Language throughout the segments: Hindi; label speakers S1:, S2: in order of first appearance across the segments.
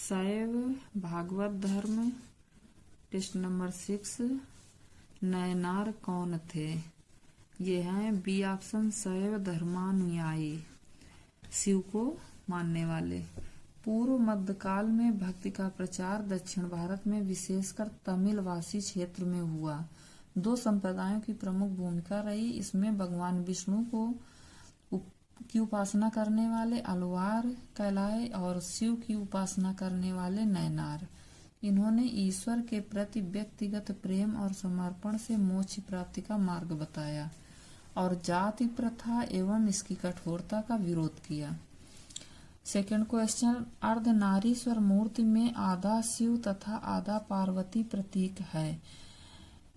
S1: शैव भागवत धर्म। टेस्ट नंबर 6, नयनार कौन थे? ये हैं बी ऑप्शन, शैव धर्मानुयायी, शिव को मानने वाले। पूर्व मध्यकाल में भक्ति का प्रचार दक्षिण भारत में विशेषकर तमिल भाषी क्षेत्र में हुआ। दो संप्रदायों की प्रमुख भूमिका रही। इसमें भगवान विष्णु की उपासना करने वाले अलवार कहलाए और शिव की उपासना करने वाले नयनार। इन्होंने ईश्वर के प्रति व्यक्तिगत प्रेम और समर्पण से मोक्ष प्राप्ति का मार्ग बताया और जाति प्रथा एवं इसकी कठोरता का विरोध किया। सेकंड क्वेश्चन, अर्धनारीश्वर मूर्ति में आधा शिव तथा आधा पार्वती प्रतीक है।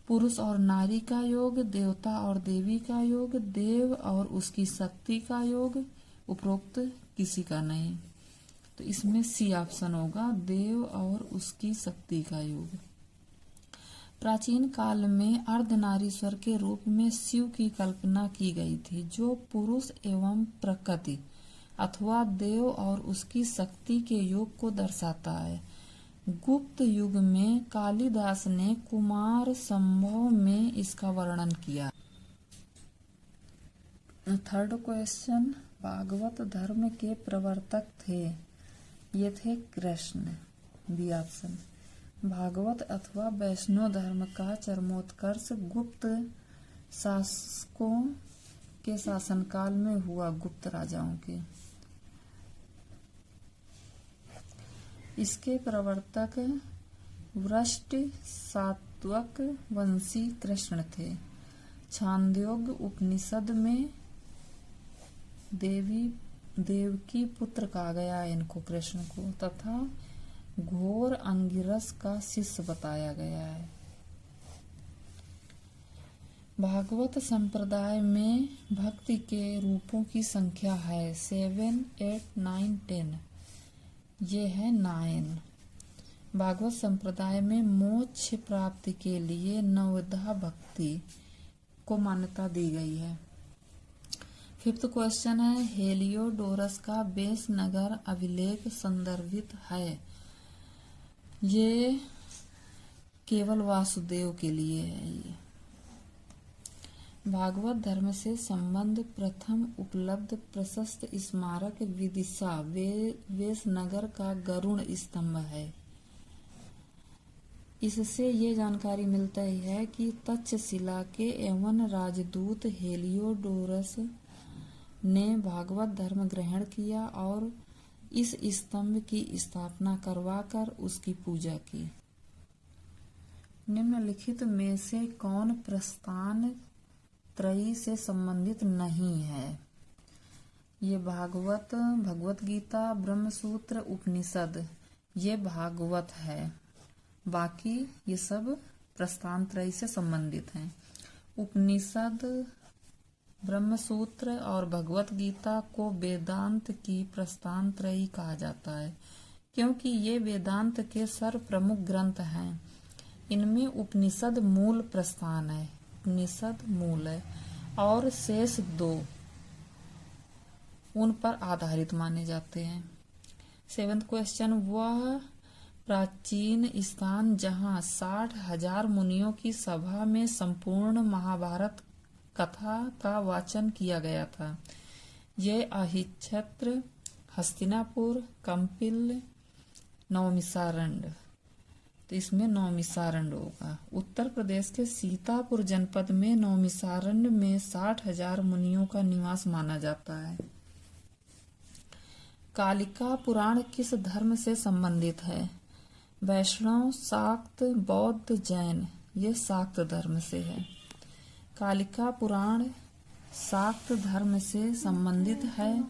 S1: पुरुष और नारी का योग, देवता और देवी का योग, देव और उसकी शक्ति का योग, उपरोक्त किसी का नहीं। तो इसमें सी ऑप्शन होगा, देव और उसकी शक्ति का योग। प्राचीन काल में अर्धनारीश्वर के रूप में शिव की कल्पना की गई थी, जो पुरुष एवं प्रकृति अथवा देव और उसकी शक्ति के योग को दर्शाता है। गुप्त युग में कालिदास ने कुमार संभव में इसका वर्णन किया। थर्ड क्वेश्चन, भागवत धर्म के प्रवर्तक थे? ये थे कृष्ण, बी ऑप्शन। भागवत अथवा वैष्णव धर्म का चरमोत्कर्ष गुप्त शासकों के शासनकाल में हुआ, गुप्त राजाओं के। इसके प्रवर्तक वृष्ट सात्वक वंशी कृष्ण थे। छांदोग्य उपनिषद में देवकी पुत्र कहा गया है इनको, कृष्ण को, तथा घोर अंगिरस का शिष्य बताया गया है। भागवत संप्रदाय में भक्ति के रूपों की संख्या है 7, 8, 9, 10। ये है 9। भागवत संप्रदाय में मोक्ष प्राप्ति के लिए नवधा भक्ति को मान्यता दी गई है। फिफ्थ क्वेश्चन है, हेलियोडोरस का बेस नगर अभिलेख संदर्भित है? ये केवल वासुदेव के लिए है। ये भागवत धर्म से संबंध प्रथम उपलब्ध प्रशस्त स्मारक विदिशा वेशनगर का गरुड़ स्तंभ है। इससे ये जानकारी मिलता है कि तक्षशिला के एवं राजदूत हेलियोडोरस ने भागवत धर्म ग्रहण किया और इस स्तंभ की स्थापना करवाकर उसकी पूजा की। निम्नलिखित में से कौन प्रस्थान त्रयी से संबंधित नहीं है? ये भगवत गीता, ब्रह्मसूत्र, उपनिषद, ये भागवत है। बाकी ये सब प्रस्थान त्रयी से संबंधित हैं। उपनिषद, ब्रह्मसूत्र और भगवत गीता को वेदांत की प्रस्थान त्रयी कहा जाता है, क्योंकि ये वेदांत के सर्व प्रमुख ग्रंथ हैं। इनमें उपनिषद मूल प्रस्थान है, उपनिषद मूल है, और शेष 2 उन पर आधारित माने जाते हैं। 7th क्वेश्चन, वह प्राचीन स्थान जहाँ 60,000 मुनियों की सभा में संपूर्ण महाभारत कथा का वाचन किया गया था, यह अहिच्छत्र, हस्तिनापुर, कंपिल, नवमिसारण्य। तो इसमें नवमिसारण्य होगा। उत्तर प्रदेश के सीतापुर जनपद में नवमिसारण्य में 60,000 मुनियों का निवास माना जाता है। कालिका पुराण किस धर्म से संबंधित है? वैष्णव, शाक्त, बौद्ध, जैन। ये शाक्त धर्म से है। कालिका पुराण शाक्त धर्म से संबंधित है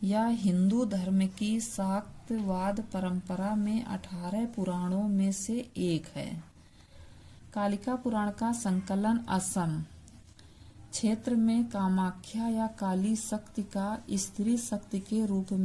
S1: या हिंदू धर्म की शाक्तवाद परंपरा में 18 पुराणों में से एक है। कालिका पुराण का संकलन असम क्षेत्र में कामाख्या या काली शक्ति का स्त्री शक्ति के रूप में